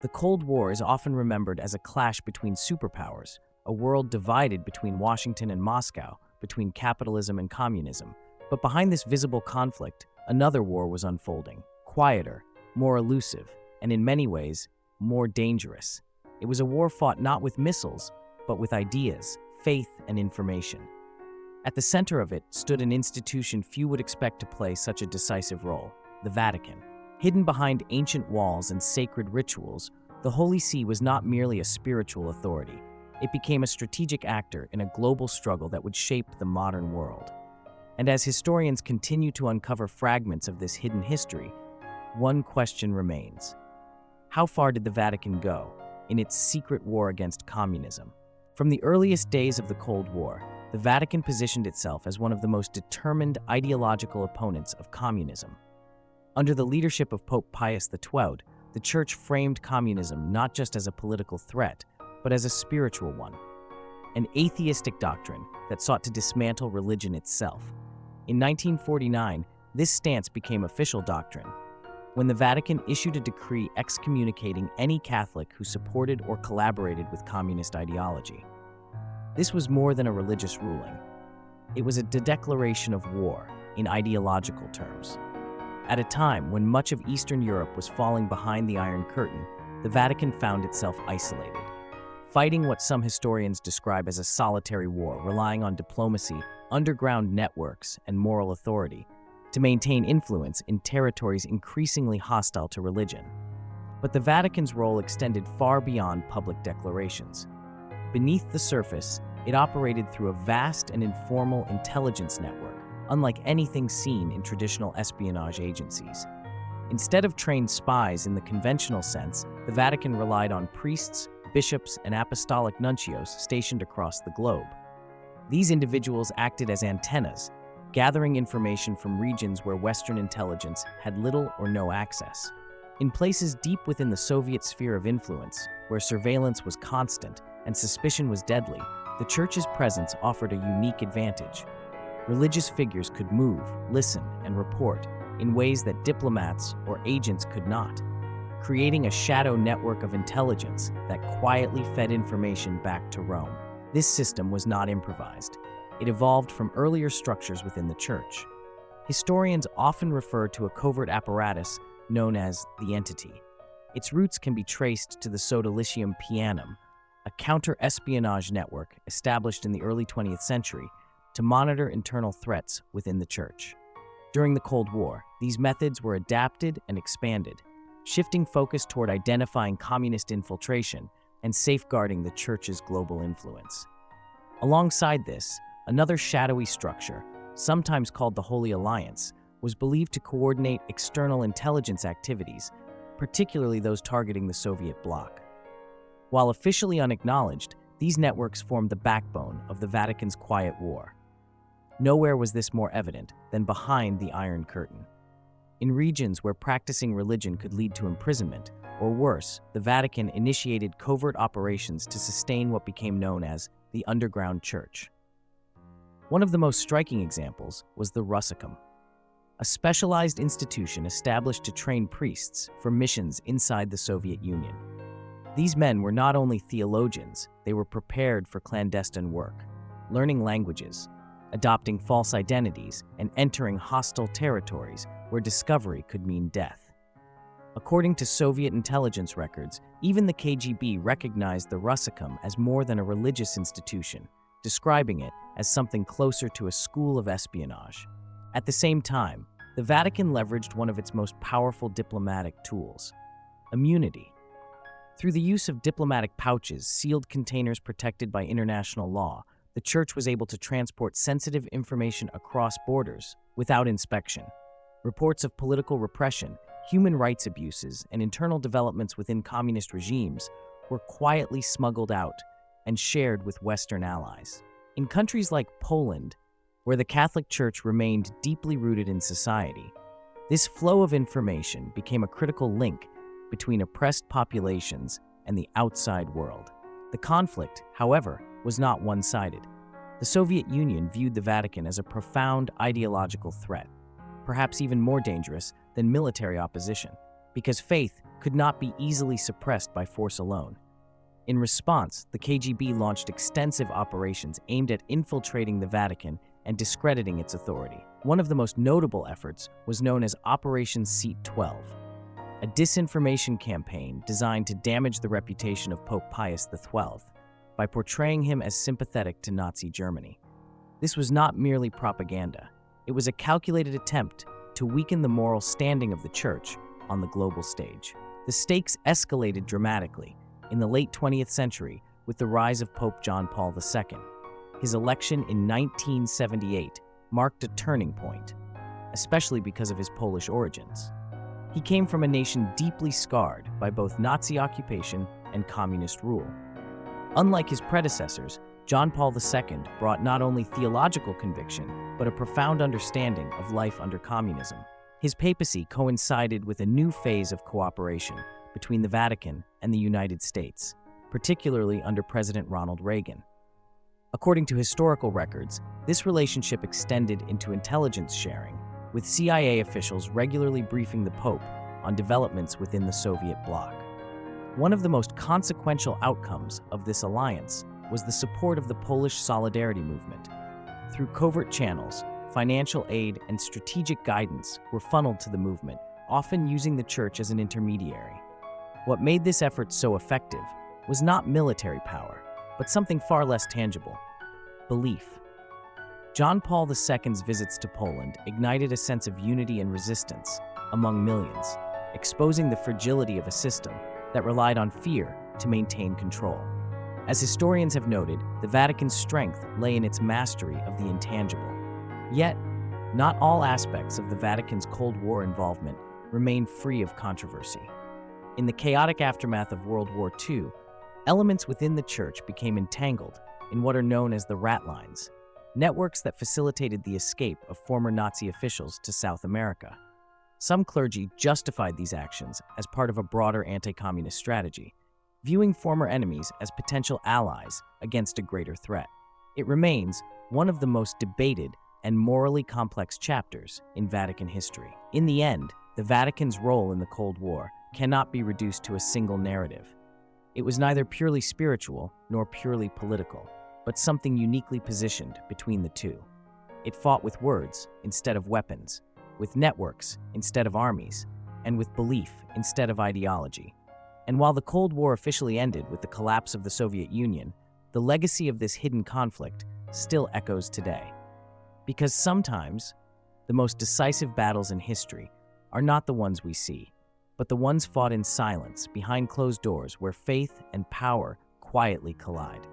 The Cold War is often remembered as a clash between superpowers, a world divided between Washington and Moscow, between capitalism and communism. But behind this visible conflict, another war was unfolding, quieter, more elusive, and in many ways, more dangerous. It was a war fought not with missiles, but with ideas, faith, and information. At the center of it stood an institution few would expect to play such a decisive role: the Vatican. Hidden behind ancient walls and sacred rituals, the Holy See was not merely a spiritual authority. It became a strategic actor in a global struggle that would shape the modern world. And as historians continue to uncover fragments of this hidden history, one question remains. How far did the Vatican go in its secret war against communism? From the earliest days of the Cold War, the Vatican positioned itself as one of the most determined ideological opponents of communism. Under the leadership of Pope Pius XII, the Church framed communism not just as a political threat, but as a spiritual one, an atheistic doctrine that sought to dismantle religion itself. In 1949, this stance became official doctrine, when the Vatican issued a decree excommunicating any Catholic who supported or collaborated with communist ideology. This was more than a religious ruling. It was a declaration of war in ideological terms. At a time when much of Eastern Europe was falling behind the Iron Curtain, the Vatican found itself isolated, fighting what some historians describe as a solitary war, relying on diplomacy, underground networks, and moral authority to maintain influence in territories increasingly hostile to religion. But the Vatican's role extended far beyond public declarations. Beneath the surface, it operated through a vast and informal intelligence network, unlike anything seen in traditional espionage agencies. Instead of trained spies in the conventional sense, the Vatican relied on priests, bishops, and apostolic nuncios stationed across the globe. These individuals acted as antennas, gathering information from regions where Western intelligence had little or no access. In places deep within the Soviet sphere of influence, where surveillance was constant and suspicion was deadly, the Church's presence offered a unique advantage. Religious figures could move, listen, and report in ways that diplomats or agents could not, creating a shadow network of intelligence that quietly fed information back to Rome. This system was not improvised. It evolved from earlier structures within the Church. Historians often refer to a covert apparatus known as the entity. Its roots can be traced to the Sodalicium Pianum, a counter-espionage network established in the early 20th century to monitor internal threats within the Church. During the Cold War, these methods were adapted and expanded, shifting focus toward identifying communist infiltration and safeguarding the Church's global influence. Alongside this, another shadowy structure, sometimes called the Holy Alliance, was believed to coordinate external intelligence activities, particularly those targeting the Soviet bloc. While officially unacknowledged, these networks formed the backbone of the Vatican's quiet war. Nowhere was this more evident than behind the Iron Curtain. In regions where practicing religion could lead to imprisonment, or worse, the Vatican initiated covert operations to sustain what became known as the underground church. One of the most striking examples was the Rusicum, a specialized institution established to train priests for missions inside the Soviet Union. These men were not only theologians, they were prepared for clandestine work, learning languages, adopting false identities, and entering hostile territories where discovery could mean death. According to Soviet intelligence records, even the KGB recognized the Rusicum as more than a religious institution, describing it as something closer to a school of espionage. At the same time, the Vatican leveraged one of its most powerful diplomatic tools: immunity. Through the use of diplomatic pouches, sealed containers protected by international law, the Church was able to transport sensitive information across borders without inspection. Reports of political repression, human rights abuses, and internal developments within communist regimes were quietly smuggled out and shared with Western allies. In countries like Poland, where the Catholic Church remained deeply rooted in society, this flow of information became a critical link between oppressed populations and the outside world. The conflict, however, was not one-sided. The Soviet Union viewed the Vatican as a profound ideological threat, perhaps even more dangerous than military opposition, because faith could not be easily suppressed by force alone. In response, the KGB launched extensive operations aimed at infiltrating the Vatican and discrediting its authority. One of the most notable efforts was known as Operation Seat 12, a disinformation campaign designed to damage the reputation of Pope Pius XII by portraying him as sympathetic to Nazi Germany. This was not merely propaganda. It was a calculated attempt to weaken the moral standing of the Church on the global stage. The stakes escalated dramatically in the late 20th century with the rise of Pope John Paul II. His election in 1978 marked a turning point, especially because of his Polish origins. He came from a nation deeply scarred by both Nazi occupation and communist rule. Unlike his predecessors, John Paul II brought not only theological conviction, but a profound understanding of life under communism. His papacy coincided with a new phase of cooperation between the Vatican and the United States, particularly under President Ronald Reagan. According to historical records, this relationship extended into intelligence sharing, with CIA officials regularly briefing the Pope on developments within the Soviet bloc. One of the most consequential outcomes of this alliance was the support of the Polish Solidarity movement. Through covert channels, financial aid and strategic guidance were funneled to the movement, often using the Church as an intermediary. What made this effort so effective was not military power, but something far less tangible: belief. John Paul II's visits to Poland ignited a sense of unity and resistance among millions, exposing the fragility of a system that relied on fear to maintain control. As historians have noted, the Vatican's strength lay in its mastery of the intangible. Yet, not all aspects of the Vatican's Cold War involvement remained free of controversy. In the chaotic aftermath of World War II, elements within the Church became entangled in what are known as the rat lines, networks that facilitated the escape of former Nazi officials to South America. Some clergy justified these actions as part of a broader anti-communist strategy, viewing former enemies as potential allies against a greater threat. It remains one of the most debated and morally complex chapters in Vatican history. In the end, the Vatican's role in the Cold War cannot be reduced to a single narrative. It was neither purely spiritual nor purely political, but something uniquely positioned between the two. It fought with words instead of weapons, with networks instead of armies, and with belief instead of ideology. And while the Cold War officially ended with the collapse of the Soviet Union, the legacy of this hidden conflict still echoes today. Because sometimes, the most decisive battles in history are not the ones we see, but the ones fought in silence behind closed doors where faith and power quietly collide.